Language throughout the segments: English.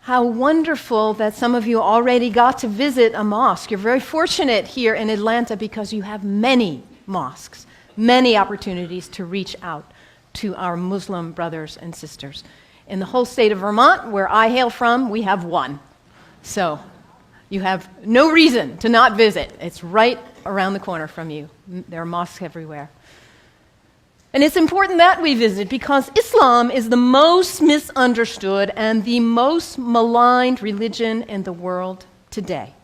How wonderful that some of you already got to visit a mosque. You're very fortunate here in Atlanta because you have many mosques, many opportunities to reach out to our Muslim brothers and sisters. In the whole state of Vermont, where I hail from, we have one. So you have no reason to not visit. It's right around the corner from you. There are mosques everywhere. And it's important that we visit because Islam is the most misunderstood and the most maligned religion in the world today.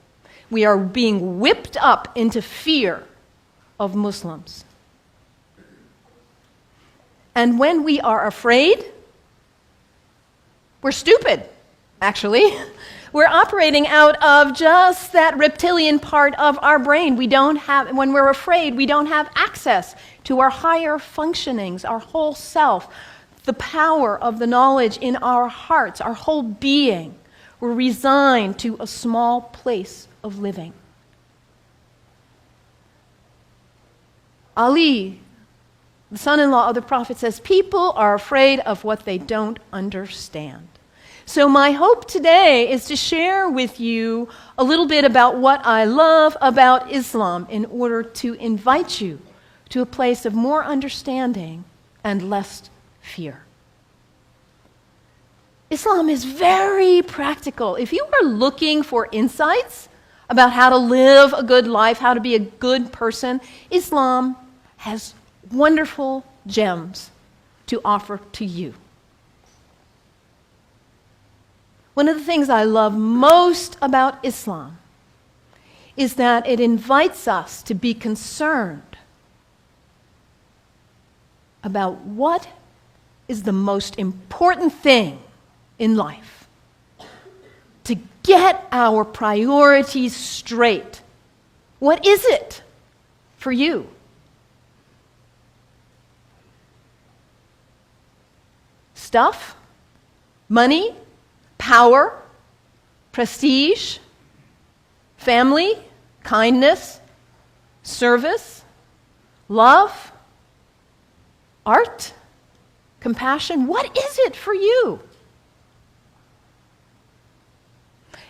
We are being whipped up into fear of Muslims. And when we are afraid, we're stupid, actually. We're operating out of just that reptilian part of our brain. When we're afraid, we don't have access to our higher functionings, our whole self, the power of the knowledge in our hearts, our whole being. We're resigned to a small place of living. Ali, the son-in-law of the Prophet, says, people are afraid of what they don't understand. So my hope today is to share with you a little bit about what I love about Islam in order to invite you to a place of more understanding and less fear. Islam is very practical. If you are looking for insights about how to live a good life, how to be a good person, Islam has wonderful gems to offer to you. One of the things I love most about Islam is that it invites us to be concerned about what is the most important thing in life. To get our priorities straight. What is it for you? Stuff? Money? Power, prestige, family, kindness, service, love, art, compassion. What is it for you?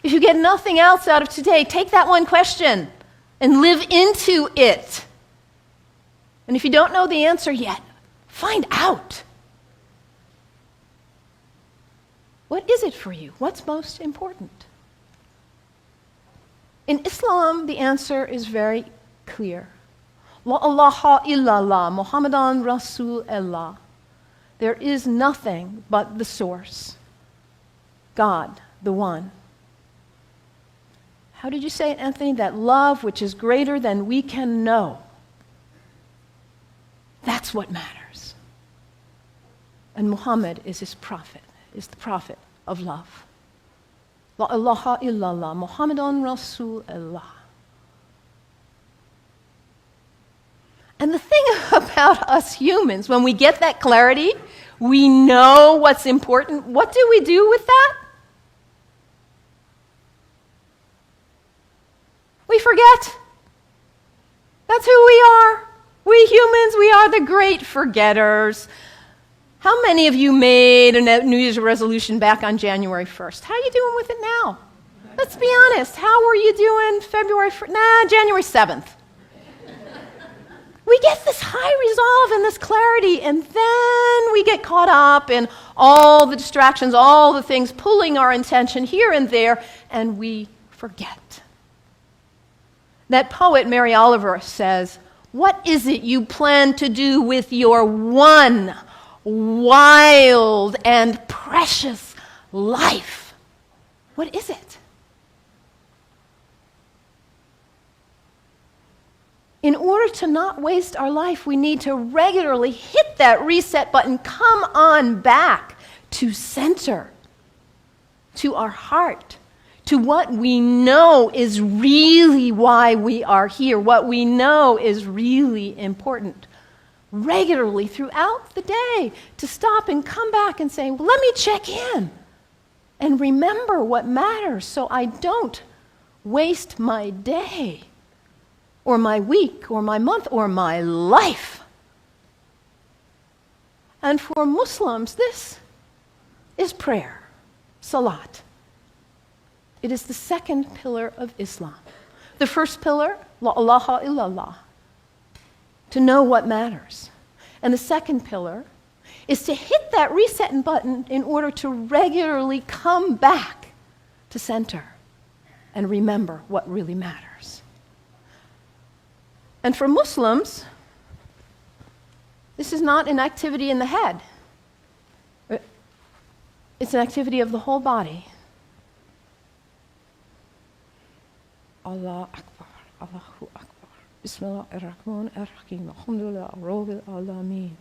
If you get nothing else out of today, take that one question and live into it. And if you don't know the answer yet, find out. What is it for you? What's most important? In Islam, the answer is very clear. La ilaha illallah, Muhammadan Rasulullah. There is nothing but the source, God, the one. How did you say it, Anthony? That love which is greater than we can know. That's what matters. And Muhammad is his prophet. Is the prophet of love. La ilaha illallah, Muhammadan Rasulullah. And the thing about us humans, when we get that clarity, we know what's important. What do we do with that? We forget. That's who we are. We humans, we are the great forgetters. How many of you made a New Year's resolution back on January 1st? How are you doing with it now? Let's be honest. How were you doing January 7th? We get this high resolve and this clarity, and then we get caught up in all the distractions, all the things pulling our attention here and there, and we forget. That poet, Mary Oliver, says, what is it you plan to do with your one wild and precious life? What is it? In order to not waste our life, we need to regularly hit that reset button, come on back to center, to our heart, to what we know is really why we are here, what we know is really important. Regularly throughout the day, to stop and come back and say, well, let me check in and remember what matters so I don't waste my day or my week or my month or my life. And for Muslims, this is prayer, salat, It is the second pillar of Islam. The first pillar, la ilaha illallah, to know what matters. And the second pillar is to hit that reset button in order to regularly come back to center and remember what really matters. And for Muslims, this is not an activity in the head. It's an activity of the whole body. Allah Akbar, Allahu Akbar. Bismillah ar-Rahman ar-Rahim. Alhamdulillah, Rabbil Alameen.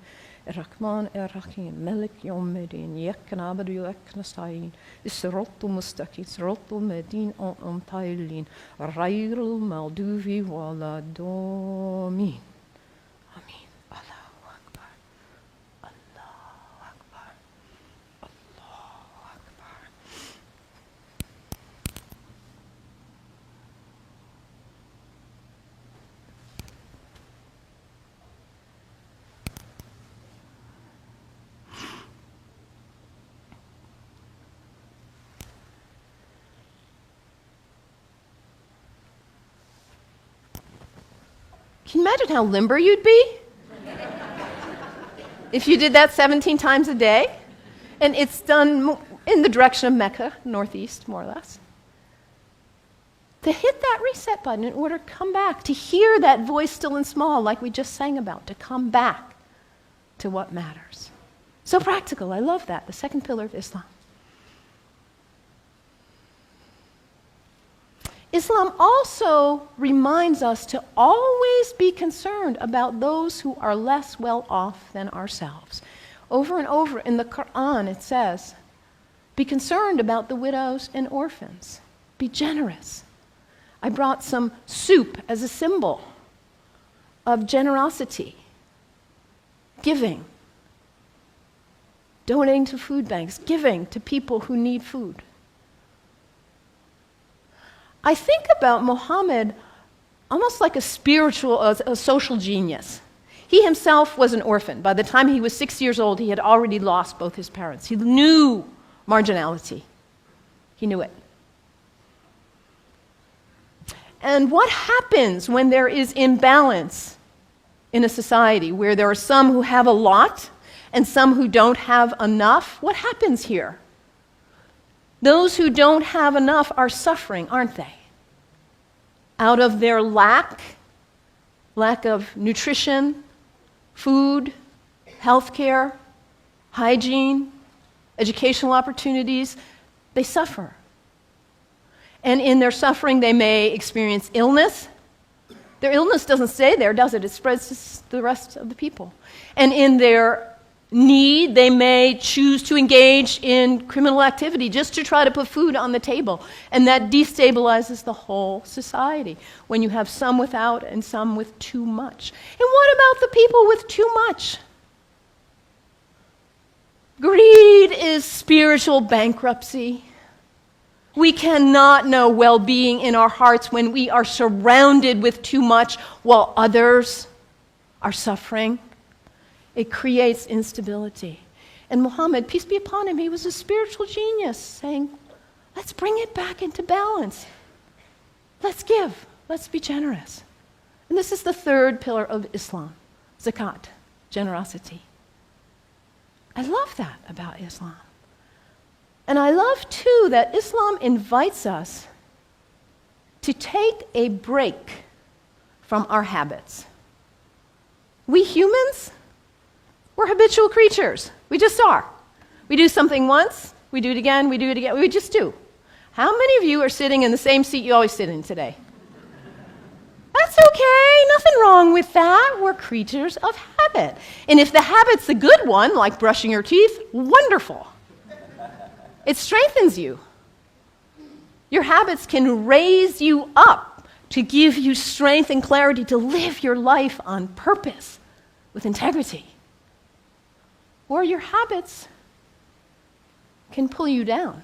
Ar-Rahman ar-Rahim. Malik Yawmiddin. Iyyak na'budu wa iyyak nasta'in. As-siratal mustaqim. Siratal ladhina an'amta alayhim. Ghayril maghdubi waladdallin. Amin. Allahu Akbar. Allahu Akbar. Allahu Akbar. Can you imagine how limber you'd be if you did that 17 times a day? And it's done in the direction of Mecca, northeast, more or less. To hit that reset button in order to come back, to hear that voice still and small like we just sang about, to come back to what matters. So practical, I love that, the second pillar of Islam. Islam also reminds us to always be concerned about those who are less well off than ourselves. Over and over in the Quran it says, be concerned about the widows and orphans. Be generous. I brought some soup as a symbol of generosity, giving, donating to food banks, giving to people who need food. I think about Muhammad almost like a spiritual, a social genius. He himself was an orphan. By the time he was 6 years old, he had already lost both his parents. He knew marginality. He knew it. And what happens when there is imbalance in a society where there are some who have a lot and some who don't have enough? What happens here? Those who don't have enough are suffering, aren't they? Out of their lack of nutrition, food, healthcare, hygiene, educational opportunities, they suffer. And in their suffering, they may experience illness. Their illness doesn't stay there, does it? It spreads to the rest of the people. And in their need, they may choose to engage in criminal activity just to try to put food on the table. And that destabilizes the whole society when you have some without and some with too much. And what about the people with too much? Greed is spiritual bankruptcy. We cannot know well-being in our hearts when we are surrounded with too much while others are suffering. It creates instability. And Muhammad, peace be upon him, he was a spiritual genius, saying, let's bring it back into balance. Let's give. Let's be generous. And this is the third pillar of Islam, zakat, generosity. I love that about Islam. And I love, too, that Islam invites us to take a break from our habits. We humans, we're habitual creatures. We just are. We do something once, we do it again, we just do. How many of you are sitting in the same seat you always sit in today? That's okay, nothing wrong with that. We're creatures of habit. And if the habit's a good one, like brushing your teeth, wonderful. It strengthens you. Your habits can raise you up to give you strength and clarity to live your life on purpose with integrity. Or your habits can pull you down.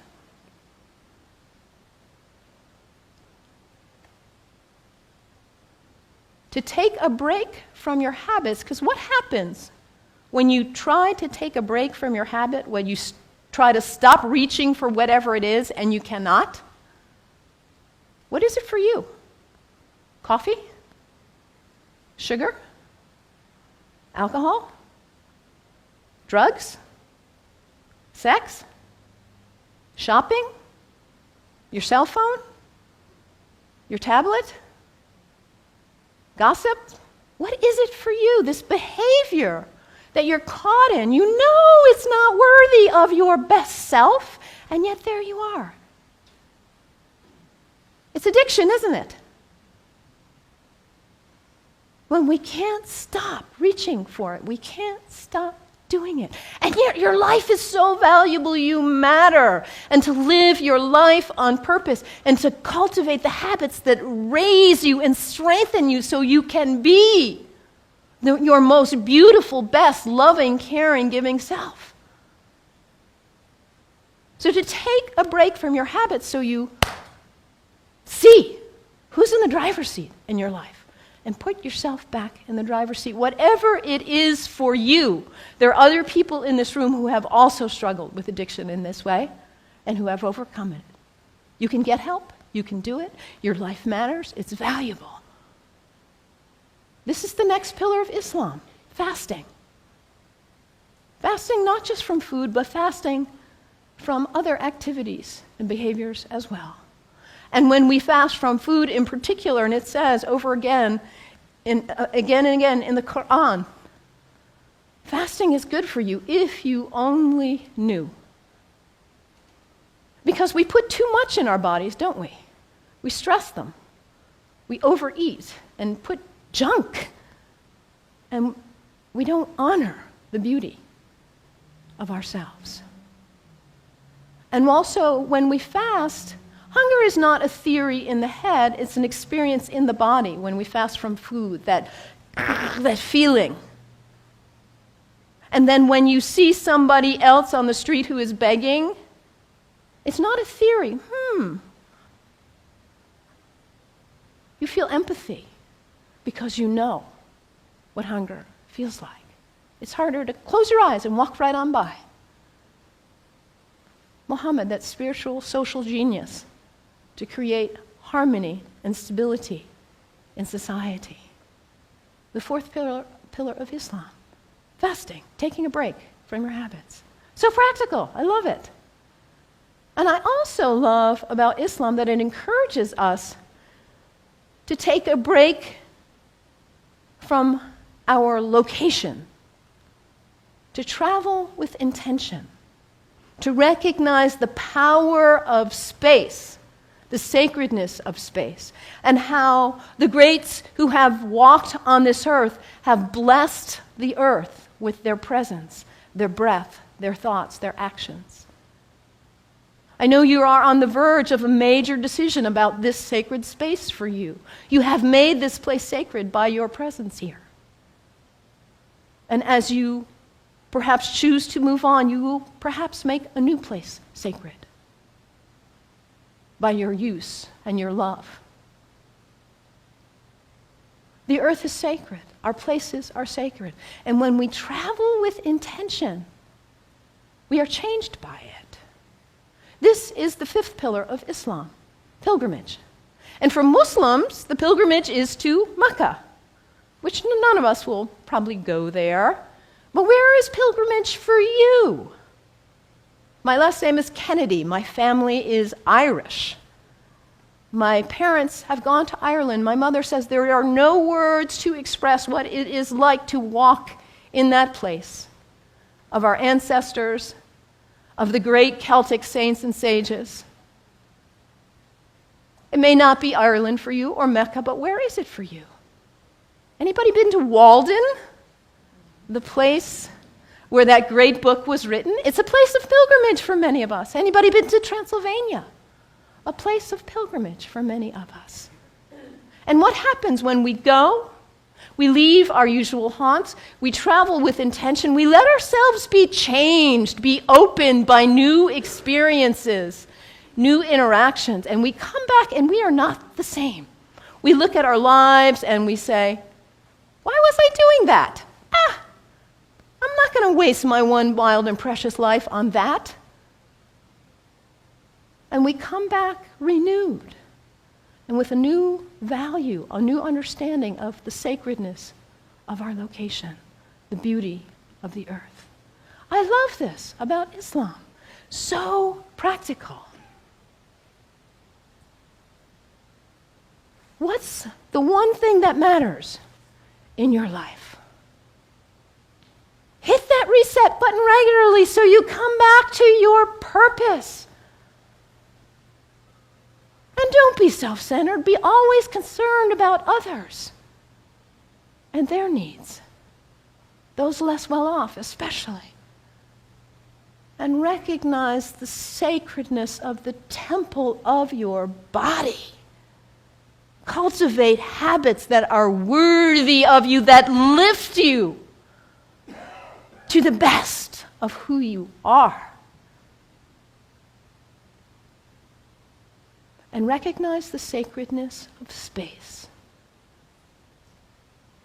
To take a break from your habits, because what happens when you try to take a break from your habit, when you try to stop reaching for whatever it is and you cannot? What is it for you? Coffee? Sugar? Alcohol? Drugs? Sex? Shopping? Your cell phone? Your tablet? Gossip? What is it for you, this behavior that you're caught in? You know it's not worthy of your best self, and yet there you are. It's addiction, isn't it? When we can't stop reaching for it, we can't stop doing it. And yet your life is so valuable, you matter. And to live your life on purpose and to cultivate the habits that raise you and strengthen you so you can be your most beautiful, best, loving, caring, giving self. So to take a break from your habits so you see who's in the driver's seat in your life. And put yourself back in the driver's seat, whatever it is for you. There are other people in this room who have also struggled with addiction in this way and who have overcome it. You can get help. You can do it. Your life matters. It's valuable. This is the next pillar of Islam, fasting. Fasting not just from food, but fasting from other activities and behaviors as well. And when we fast from food in particular, and it says over again and again in the Quran, fasting is good for you if you only knew. Because we put too much in our bodies, don't we? We stress them. We overeat and put junk. And we don't honor the beauty of ourselves. And also, when we fast, hunger is not a theory in the head, it's an experience in the body when we fast from food, that feeling. And then when you see somebody else on the street who is begging, it's not a theory. You feel empathy because you know what hunger feels like. It's harder to close your eyes and walk right on by. Muhammad, that spiritual social genius, to create harmony and stability in society. The fourth pillar of Islam, fasting, taking a break from your habits. So practical, I love it. And I also love about Islam that it encourages us to take a break from our location, to travel with intention, to recognize the power of space, the sacredness of space, and how the greats who have walked on this earth have blessed the earth with their presence, their breath, their thoughts, their actions. I know you are on the verge of a major decision about this sacred space for you. You have made this place sacred by your presence here. And as you perhaps choose to move on, you will perhaps make a new place sacred by your use and your love. The earth is sacred. Our places are sacred. And when we travel with intention, we are changed by it. This is the fifth pillar of Islam, pilgrimage. And for Muslims, the pilgrimage is to Mecca, which none of us will probably go there. But where is pilgrimage for you? My last name is Kennedy. My family is Irish. My parents have gone to Ireland. My mother says there are no words to express what it is like to walk in that place of our ancestors, of the great Celtic saints and sages. It may not be Ireland for you or Mecca, but where is it for you? Anybody been to Walden? The place where that great book was written? It's a place of pilgrimage for many of us. Anybody been to Transylvania? A place of pilgrimage for many of us. And what happens when we go? We leave our usual haunts. We travel with intention. We let ourselves be changed, be opened by new experiences, new interactions. And we come back and we are not the same. We look at our lives and we say, why was I doing that? I'm not going to waste my one wild and precious life on that. And we come back renewed and with a new value, a new understanding of the sacredness of our location, the beauty of the earth. I love this about Islam. So practical. What's the one thing that matters in your life? Hit that reset button regularly so you come back to your purpose. And don't be self-centered. Be always concerned about others and their needs, those less well off especially. And recognize the sacredness of the temple of your body. Cultivate habits that are worthy of you, that lift you to the best of who you are. And recognize the sacredness of space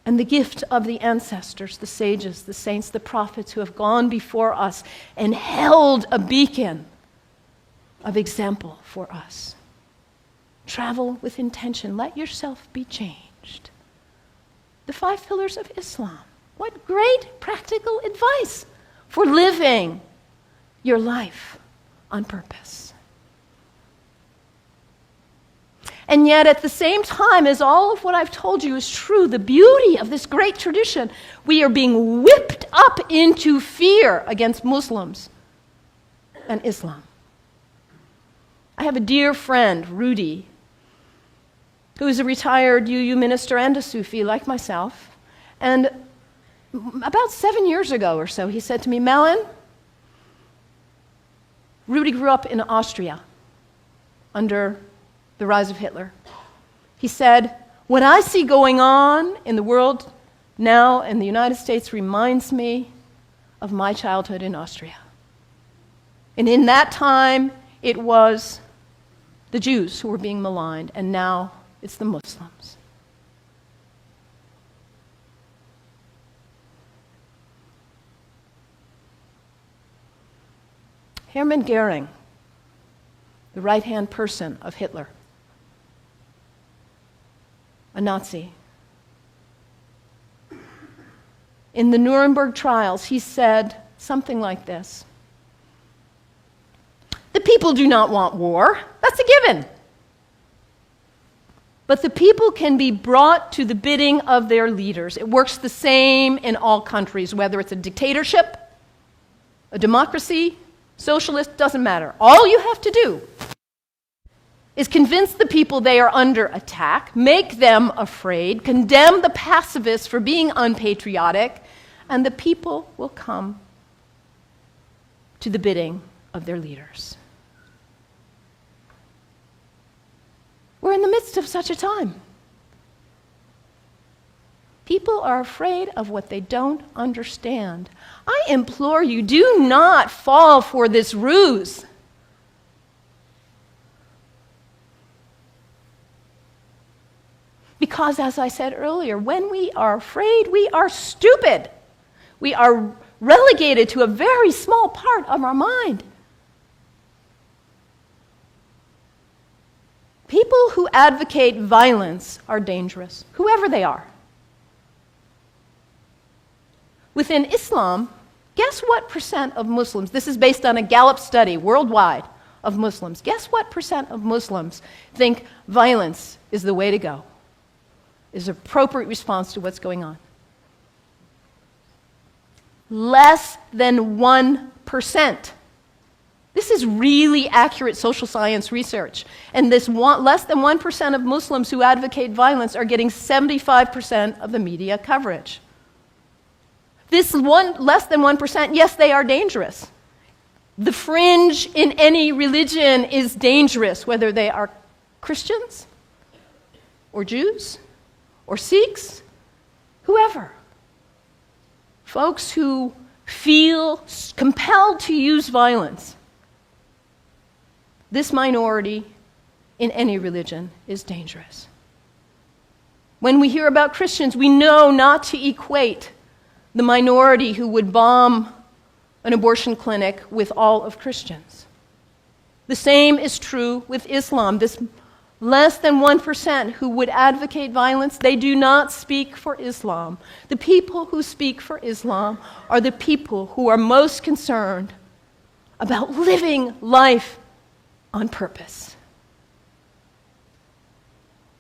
and the gift of the ancestors, the sages, the saints, the prophets who have gone before us and held a beacon of example for us. Travel with intention. Let yourself be changed. The 5 pillars of Islam. What great practical advice for living your life on purpose. And yet, at the same time as all of what I've told you is true, the beauty of this great tradition, we are being whipped up into fear against Muslims and Islam. I have a dear friend, Rudy, who is a retired UU minister and a Sufi like myself. And about 7 years ago or so, he said to me, Melon, Rudy grew up in Austria under the rise of Hitler. He said, what I see going on in the world now in the United States reminds me of my childhood in Austria. And in that time, it was the Jews who were being maligned, and now it's the Muslims. Hermann Goering, the right-hand person of Hitler, a Nazi. In the Nuremberg trials, he said something like this: the people do not want war. That's a given. But the people can be brought to the bidding of their leaders. It works the same in all countries, whether it's a dictatorship, a democracy, socialist, doesn't matter. All you have to do is convince the people they are under attack, make them afraid, condemn the pacifists for being unpatriotic, and the people will come to the bidding of their leaders. We're in the midst of such a time. People are afraid of what they don't understand. I implore you, do not fall for this ruse. Because, as I said earlier, when we are afraid, we are stupid. We are relegated to a very small part of our mind. People who advocate violence are dangerous, whoever they are. Within Islam, guess what percent of Muslims, this is based on a Gallup study worldwide of Muslims, guess what percent of Muslims think violence is the way to go, is an appropriate response to what's going on? Less than 1%. This is really accurate social science research. And this less than 1% of Muslims who advocate violence are getting 75% of the media coverage. This less than 1%, yes, they are dangerous. The fringe in any religion is dangerous, whether they are Christians or Jews or Sikhs, whoever. Folks who feel compelled to use violence. This minority in any religion is dangerous. When we hear about Christians, we know not to equate the minority who would bomb an abortion clinic with all of Christians. The same is true with Islam. This Less than 1% who would advocate violence, they do not speak for Islam. The people who speak for Islam are the people who are most concerned about living life on purpose.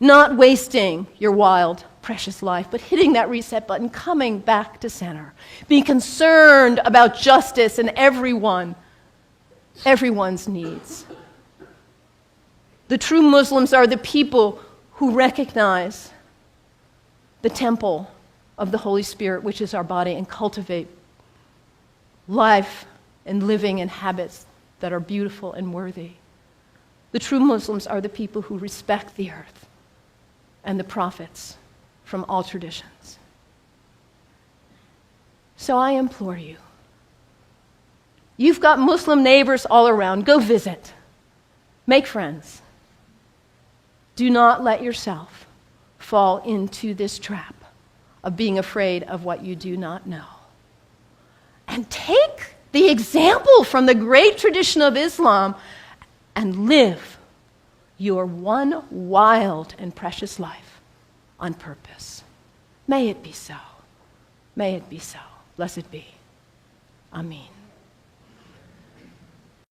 Not wasting your wild, precious life, but hitting that reset button, coming back to center. Being concerned about justice and everyone's needs. The true Muslims are the people who recognize the temple of the Holy Spirit, which is our body, and cultivate life and living and habits that are beautiful and worthy. The true Muslims are the people who respect the earth and the prophets from all traditions. So I implore you, you've got Muslim neighbors all around, go visit, make friends. Do not let yourself fall into this trap of being afraid of what you do not know. And take the example from the great tradition of Islam and live your one wild and precious life on purpose. May it be so. May it be so. Blessed be. Amen.